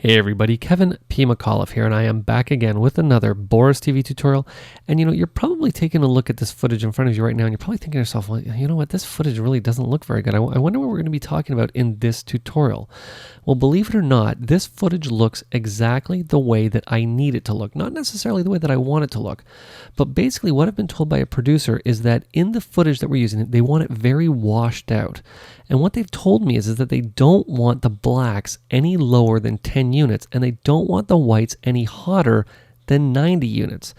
Hey everybody, Kevin P. McAuliffe here, and I am back again with another Boris TV tutorial. And you're probably taking a look at this footage in front of you right now, and you're probably thinking to yourself, well, you know what, this footage really doesn't look very good. I wonder what we're going to be talking about in this tutorial. Well, believe it or not, this footage looks exactly the way that I need it to look. Not necessarily the way that I want it to look, but basically what I've been told by a producer is that in the footage that we're using, they want it very washed out. And what they've told me is that they don't want the blacks any lower than 10 units, and they don't want the whites any hotter than 90 units.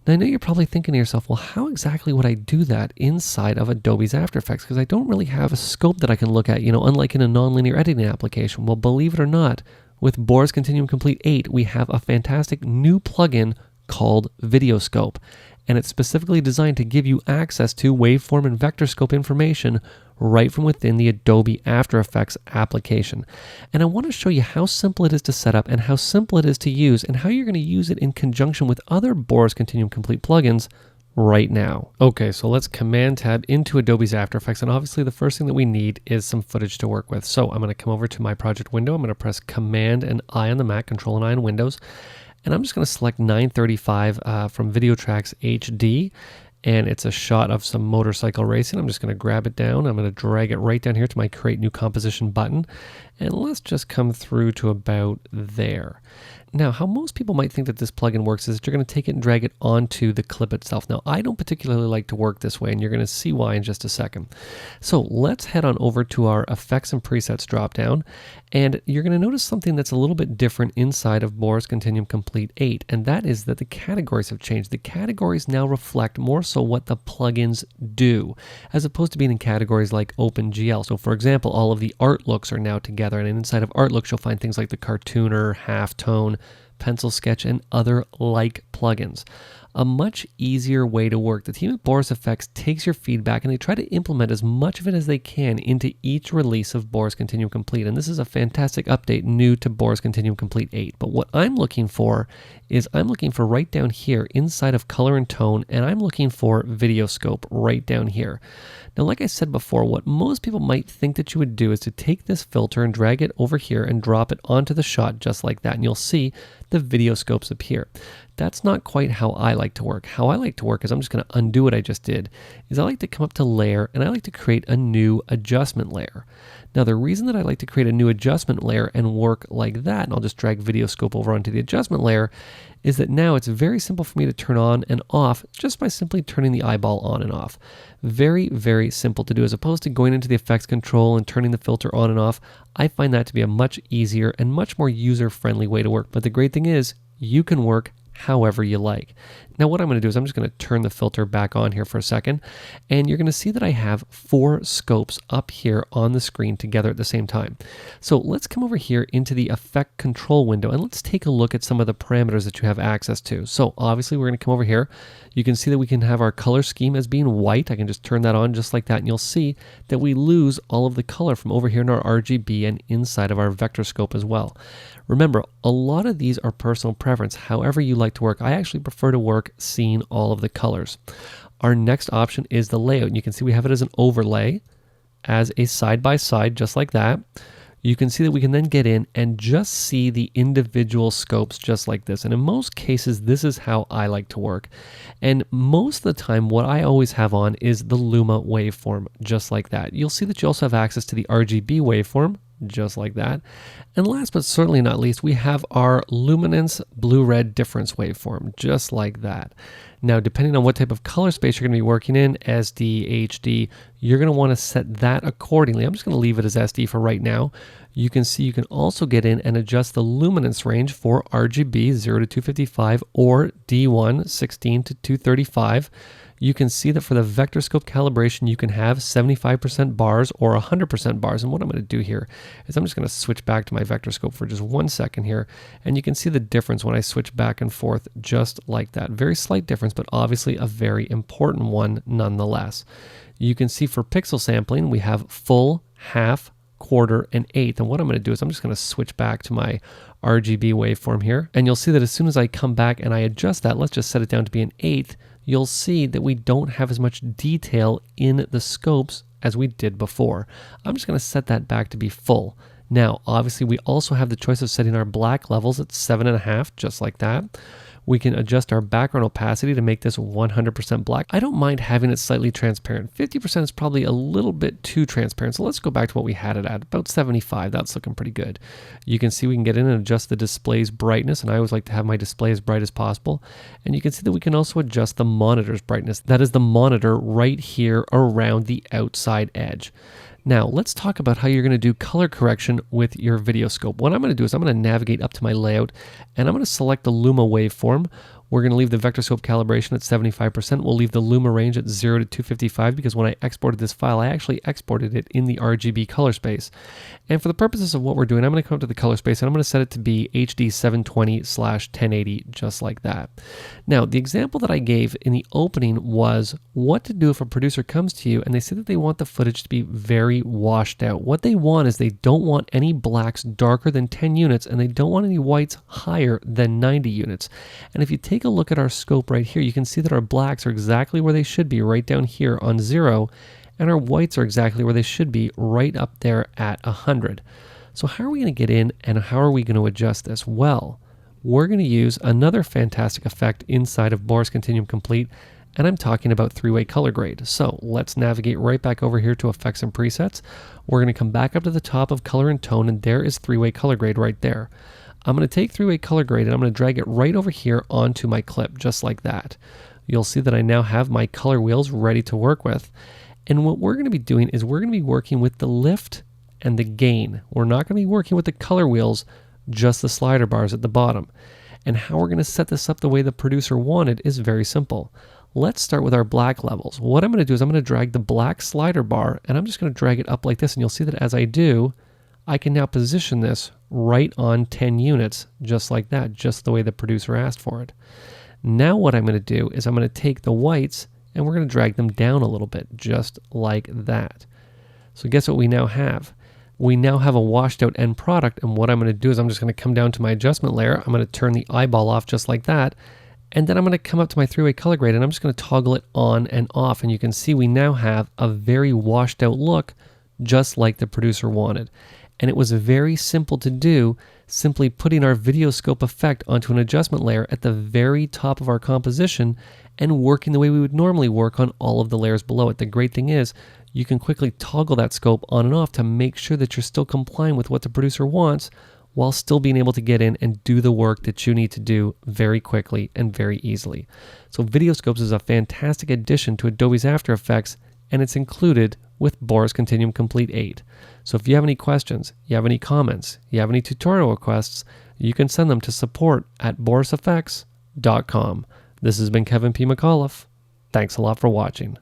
Now, I know you're probably thinking to yourself, well, how exactly would I do that inside of Adobe's After Effects? Because I don't really have a scope that I can look at, unlike in a nonlinear editing application. Well, believe it or not, with Boris Continuum Complete 8, we have a fantastic new plugin called Videoscope. And it's specifically designed to give you access to waveform and vector scope information right from within the Adobe After Effects application. And I want to show you how simple it is to set up and how simple it is to use and how you're going to use it in conjunction with other Boris Continuum Complete plugins right now. Okay, so let's Command Tab into Adobe's After Effects, and obviously the first thing that we need is some footage to work with. So I'm going to come over to my project window. I'm going to press Command and I on the Mac, Control and I on Windows. And I'm just going to select 935 from Video Tracks HD, and it's a shot of some motorcycle racing. I'm just going to grab it down. I'm going to drag it right down here to my Create New Composition button, and let's just come through to about there. Now, how most people might think that this plugin works is that you're going to take it and drag it onto the clip itself. Now, I don't particularly like to work this way, and you're going to see why in just a second. So let's head on over to our Effects and Presets dropdown, and you're going to notice something that's a little bit different inside of Boris Continuum Complete 8, and that is that the categories have changed. The categories now reflect more so what the plugins do, as opposed to being in categories like OpenGL. So, for example, all of the art looks are now together, and inside of art looks, you'll find things like the cartooner, halftone, pencil sketch, and other like plugins. A much easier way to work. The team at Boris Effects takes your feedback and they try to implement as much of it as they can into each release of Boris Continuum Complete. And this is a fantastic update new to Boris Continuum Complete 8. But what I'm looking for is right down here inside of color and tone, and I'm looking for Videoscope right down here. Now, like I said before, what most people might think that you would do is to take this filter and drag it over here and drop it onto the shot just like that. And you'll see the Videoscopes appear. That's not quite how I like to work. How I like to work is I'm just going to undo what I just did, is I like to come up to Layer and I like to create a new adjustment layer. Now, the reason that I like to create a new adjustment layer and work like that, and I'll just drag Videoscope over onto the adjustment layer, is that now it's very simple for me to turn on and off just by simply turning the eyeball on and off. Very, very simple to do, as opposed to going into the effects control and turning the filter on and off. I find that to be a much easier and much more user-friendly way to work. But the great thing is you can work however you like. Now, what I'm going to do is I'm just going to turn the filter back on here for a second, and you're going to see that I have 4 scopes up here on the screen together at the same time. So let's come over here into the effect control window and let's take a look at some of the parameters that you have access to. So obviously we're going to come over here. You can see that we can have our color scheme as being white. I can just turn that on just like that, and you'll see that we lose all of the color from over here in our RGB and inside of our vector scope as well. Remember, a lot of these are personal preference. However you like to work. I actually prefer to work seeing all of the colors. Our next option is the layout. And you can see we have it as an overlay, as a side-by-side, just like that. You can see that we can then get in and just see the individual scopes just like this. And in most cases, this is how I like to work. And most of the time, what I always have on is the Luma waveform, just like that. You'll see that you also have access to the RGB waveform, just like that. And last but certainly not least, we have our luminance blue-red difference waveform, just like that. Now, depending on what type of color space you're going to be working in, SD, HD, you're going to want to set that accordingly. I'm just going to leave it as SD for right now. You can see you can also get in and adjust the luminance range for RGB 0 to 255 or D1 16 to 235. You can see that for the vector scope calibration, you can have 75% bars or 100% bars. And what I'm going to do here is I'm just going to switch back to my vector scope for just 1 second here. And you can see the difference when I switch back and forth just like that. Very slight difference, but obviously a very important one nonetheless. You can see for pixel sampling, we have full, half, quarter, and eighth. And what I'm going to do is I'm just going to switch back to my RGB waveform here. And you'll see that as soon as I come back and I adjust that, let's just set it down to be an eighth, you'll see that we don't have as much detail in the scopes as we did before. I'm just going to set that back to be full. Now, obviously, we also have the choice of setting our black levels at 7.5, just like that. We can adjust our background opacity to make this 100% black. I don't mind having it slightly transparent. 50% is probably a little bit too transparent. So let's go back to what we had it at, about 75. That's looking pretty good. You can see we can get in and adjust the display's brightness, and I always like to have my display as bright as possible. And you can see that we can also adjust the monitor's brightness. That is the monitor right here around the outside edge. Now, let's talk about how you're going to do color correction with your Videoscope. What I'm going to do is I'm going to navigate up to my layout, and I'm going to select the Luma waveform. We're going to leave the vector scope calibration at 75%. We'll leave the Luma range at 0 to 255 because when I exported this file, I actually exported it in the RGB color space. And for the purposes of what we're doing, I'm going to come up to the color space and I'm going to set it to be HD 720/1080, just like that. Now, the example that I gave in the opening was what to do if a producer comes to you and they say that they want the footage to be very washed out. What they want is they don't want any blacks darker than 10 units and they don't want any whites higher than 90 units. And if you take a look at our scope right here, you can see that our blacks are exactly where they should be right down here on 0, and our whites are exactly where they should be right up there at 100. So how are we going to get in and how are we going to adjust this? Well, we're going to use another fantastic effect inside of Boris Continuum Complete, and I'm talking about three-way color grade. So let's navigate right back over here to Effects and Presets. We're going to come back up to the top of Color and Tone, and there is three-way color grade right there. I'm going to take three-way color grade and I'm going to drag it right over here onto my clip, just like that. You'll see that I now have my color wheels ready to work with. And what we're going to be doing is we're going to be working with the lift and the gain. We're not going to be working with the color wheels, just the slider bars at the bottom. And how we're going to set this up the way the producer wanted is very simple. Let's start with our black levels. What I'm going to do is I'm going to drag the black slider bar and I'm just going to drag it up like this. And you'll see that as I do, I can now position this right on 10 units, just like that, just the way the producer asked for it. Now what I'm going to do is I'm going to take the whites and we're going to drag them down a little bit, just like that. So guess what we now have? We now have a washed out end product, and what I'm going to do is I'm just going to come down to my adjustment layer, I'm going to turn the eyeball off just like that, and then I'm going to come up to my three-way color grade and I'm just going to toggle it on and off, and you can see we now have a very washed out look, just like the producer wanted. And it was very simple to do, simply putting our Videoscope effect onto an adjustment layer at the very top of our composition and working the way we would normally work on all of the layers below it. The great thing is you can quickly toggle that scope on and off to make sure that you're still complying with what the producer wants while still being able to get in and do the work that you need to do very quickly and very easily. So Videoscopes is a fantastic addition to Adobe's After Effects, and it's included with Boris Continuum Complete 8. So if you have any questions, you have any comments, you have any tutorial requests, you can send them to support@borisfx.com. This has been Kevin P. McAuliffe. Thanks a lot for watching.